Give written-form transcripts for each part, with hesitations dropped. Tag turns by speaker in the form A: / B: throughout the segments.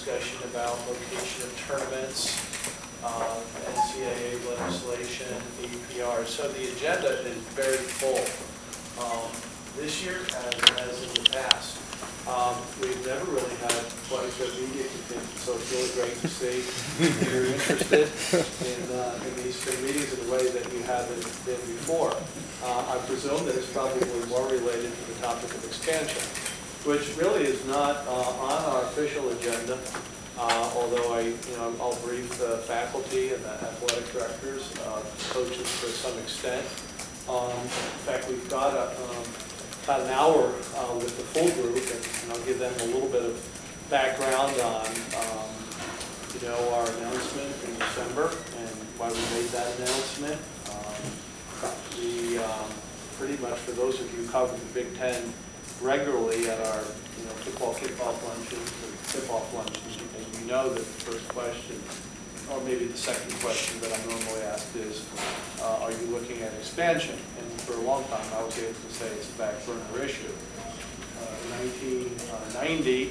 A: discussion about location of tournaments, NCAA legislation, EPR. So the agenda is very full. This year, as in the past, we've never really had quite a media contingent, so it's really great to see you're interested in these three meetings in a way that you haven't been before. I presume that it's probably more related to the topic of expansion, which really is not on our official agenda, although I'll brief the faculty and the athletic directors, coaches to some extent. In fact, we've got about an hour with the full group, and I'll give them a little bit of background on our announcement in December and why we made that announcement. Pretty much for those of you who cover the Big Ten regularly at our football kickoff luncheons or tip-off luncheons, and you know that the first question, or maybe the second question that I'm normally asked is, are you looking at expansion? And for a long time I was able to say it's a back burner issue. In 1990,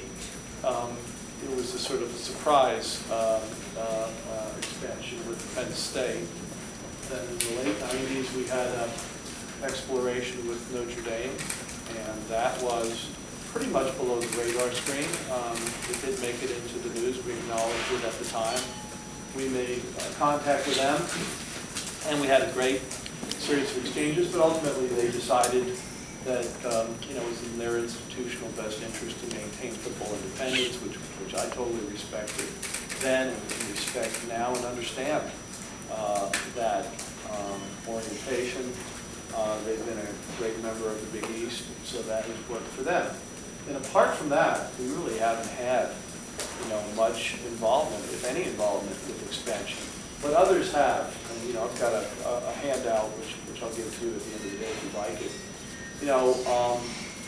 A: it was a sort of a surprise expansion with Penn State. Then in the late 90s we had an exploration with Notre Dame, and that was pretty much below the radar screen. It did make it into the news. We acknowledged it at the time. We made contact with them, and we had a great series of exchanges, but ultimately they decided that it was in their institutional best interest to maintain football independence, which I totally respected then and respect now, and understand that orientation. They've been a great member of the Big East, so that has worked for them. And apart from that, we really haven't had much involvement, if any involvement, with expansion. But others have, and I've got a handout which I'll give to you at the end of the day if you like it.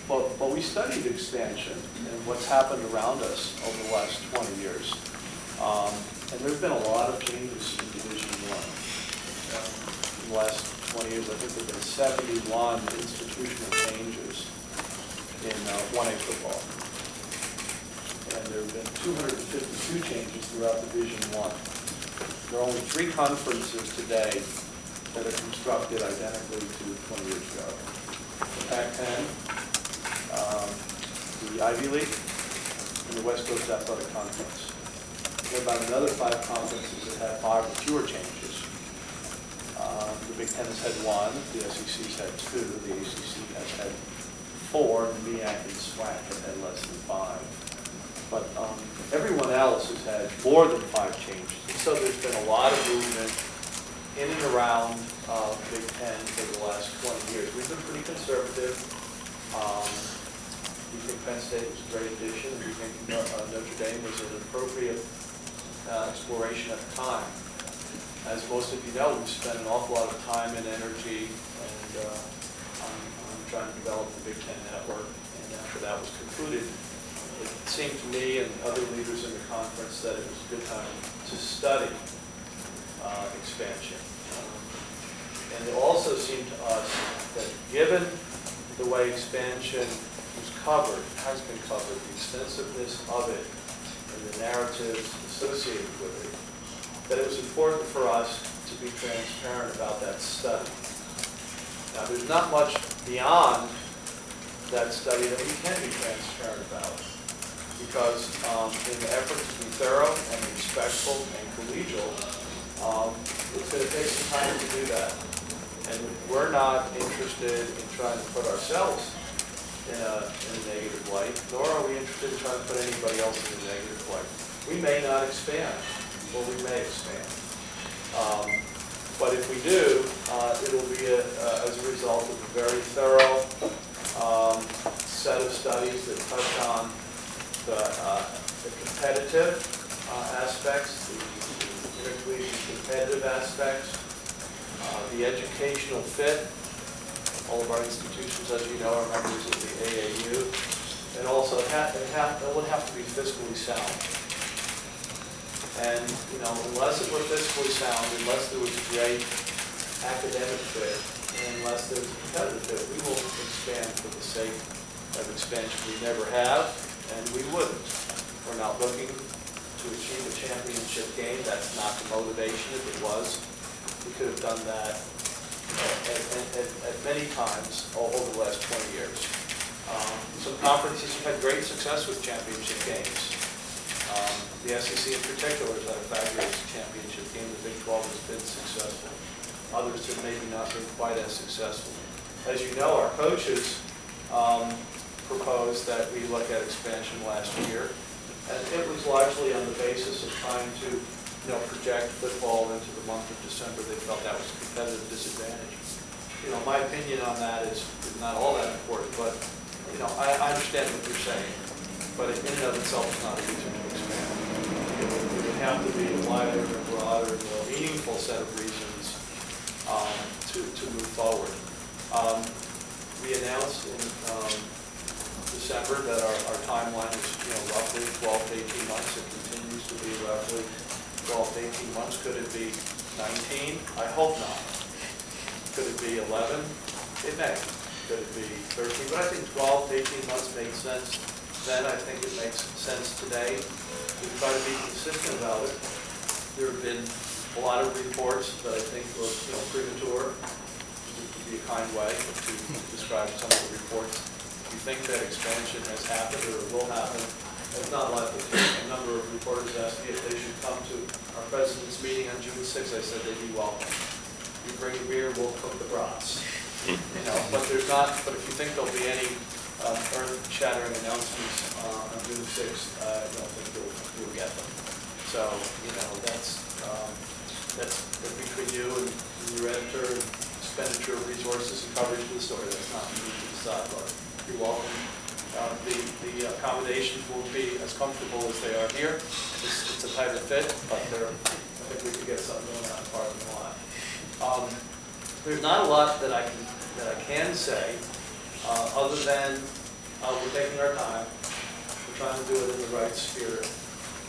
A: But we studied expansion and what's happened around us over the last 20 years. And there's been a lot of changes in Division I. In the last 20 years, I think there have been 71 institutional changes in 1A football. And there have been 252 changes throughout Division I. There are only 3 conferences today that are constructed identically to 20 years ago. The Pac-10, the Ivy League, and the West Coast Athletic Conference. There are about another 5 conferences that have 5 or fewer changes. The Big Ten has had 1, the SEC's had 2, the ACC has had 4, and the MEAC and SWAC have had less than 5. But everyone else has had more than 5 changes. And so there's been a lot of movement in and around Big Ten for the last 20 years. We've been pretty conservative. We think Penn State was a great addition. We think Notre Dame was an appropriate exploration at the time. As most of you know, we've spent an awful lot of time and energy and on trying to develop the Big Ten network. And after that was concluded, it seemed to me and other leaders in the conference that it was a good time to study expansion. And it also seemed to us that given the way expansion was covered, has been covered, the extensiveness of it, and the narratives associated with it, that it was important for us to be transparent about that study. Now, there's not much beyond that study that we can be transparent about, because in the effort to be thorough and respectful and collegial, it's going to take some time to do that. And we're not interested in trying to put ourselves in a negative light, nor are we interested in trying to put anybody else in a negative light. We may not expand, or we may expand. But if we do, it'll be as a result of a very thorough set of studies that touch on the competitive aspects, the intercollegiate competitive aspects, the educational fit. All of our institutions, as you know, are members of the AAU. And also, it would have to be fiscally sound. And, unless it were fiscally sound, unless there was a great academic fit, and unless there was a competitive fit, we won't expand for the sake of expansion. We never have, and we wouldn't. We're not looking achieve a championship game. That's not the motivation. If it was, we could have done that at many times over the last 20 years. Some conferences have had great success with championship games. The SEC in particular has had a fabulous championship game. The Big 12 has been successful. Others have maybe not been quite as successful. As you know, our coaches proposed that we look at expansion last year, and it was largely on the basis of trying to project football into the month of December. They felt that was a competitive disadvantage. My opinion on that is not all that important, but I understand what you're saying, but in and of itself it's not a reason to expand. It would have to be a wider and broader, more meaningful set of reasons to move forward. We announced in December that our timeline is roughly 12 to 18 months. It continues to be roughly 12 to 18 months. Could it be 19? I hope not. Could it be 11? It may. Could it be 13? But I think 12 to 18 months made sense then. I think it makes sense today. We try to be consistent about it. There have been a lot of reports that I think were premature. It would be a kind way to describe some of the reports. We think that expansion has happened or will happen. It's not likely to. A number of reporters asked me if they should come to our president's meeting on June 6th. I said they'd be welcome. You bring a beer, we'll cook the brats. But there's not. But if you think there'll be any earth-shattering announcements on June 6th, I don't think you'll get them. So that's between you and your editor and expenditure of resources and coverage of the story. That's not me to decide. But you're welcome. The accommodations won't be as comfortable as they are here. It's a tighter fit, but I think we could get something going on part of the line. There's not a lot that I can say other than we're taking our time. We're trying to do it in the right spirit.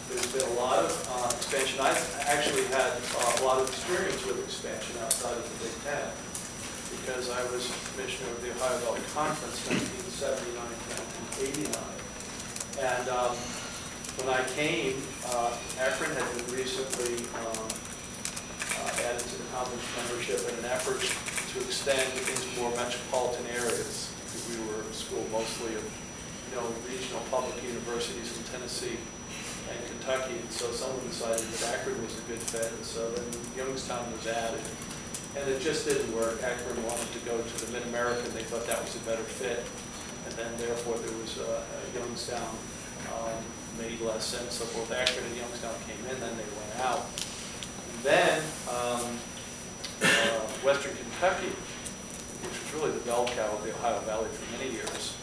A: There's been a lot of expansion. I've actually had a lot of experience with expansion outside of the Big Ten, because I was commissioner of the Ohio Valley Conference in 1979 to 1989. And when I came, Akron had been recently added to the conference membership in an effort to extend into more metropolitan areas. We were a school mostly of regional public universities in Tennessee and Kentucky, and so someone decided that Akron was a good fit, and so then Youngstown was added. And it just didn't work. Akron wanted to go to the Mid-American. They thought that was a better fit. And then, therefore, there was Youngstown made less sense. So both Akron and Youngstown came in, then they went out. And then Western Kentucky, which was really the bell cow of the Ohio Valley for many years.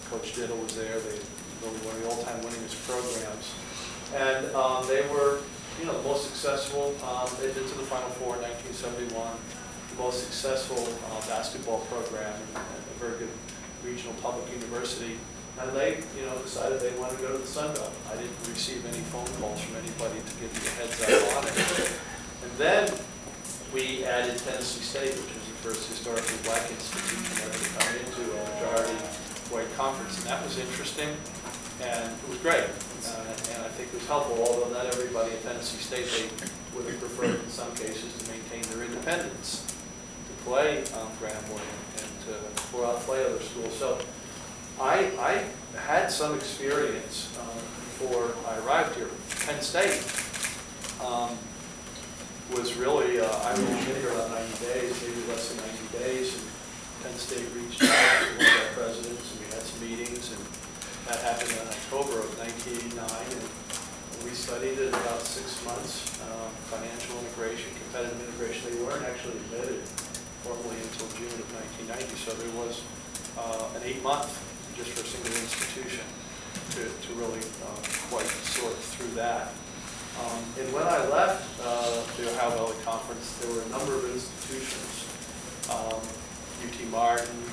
A: Coach Diddle was there. They were one of the all-time winningest programs. And they were the most successful. They did to the Final Four in 1971. The most successful basketball program and a very good regional public university. And they, decided they wanted to go to the Sun Belt. I didn't receive any phone calls from anybody to give me a heads up on it. And then we added Tennessee State, which was the first historically black institution ever to come into a majority white conference, and that was interesting. And it was great, and I think it was helpful, although not everybody at Tennessee State, they would have preferred in some cases to maintain their independence, to play Graham Wharton and to play other schools. So I had some experience before I arrived here. Penn State was really, I was in here about 90 days, maybe less than 90 days, and Penn State reached out to one of our presidents, and we had some meetings, and that happened in October of 1989, and we studied it about 6 months. Financial integration, competitive integration. They weren't actually admitted formally until June of 1990, so there was an 8-month just for a single institution to really quite sort through that. And when I left the Ohio Valley Conference, there were a number of institutions, UT Martin,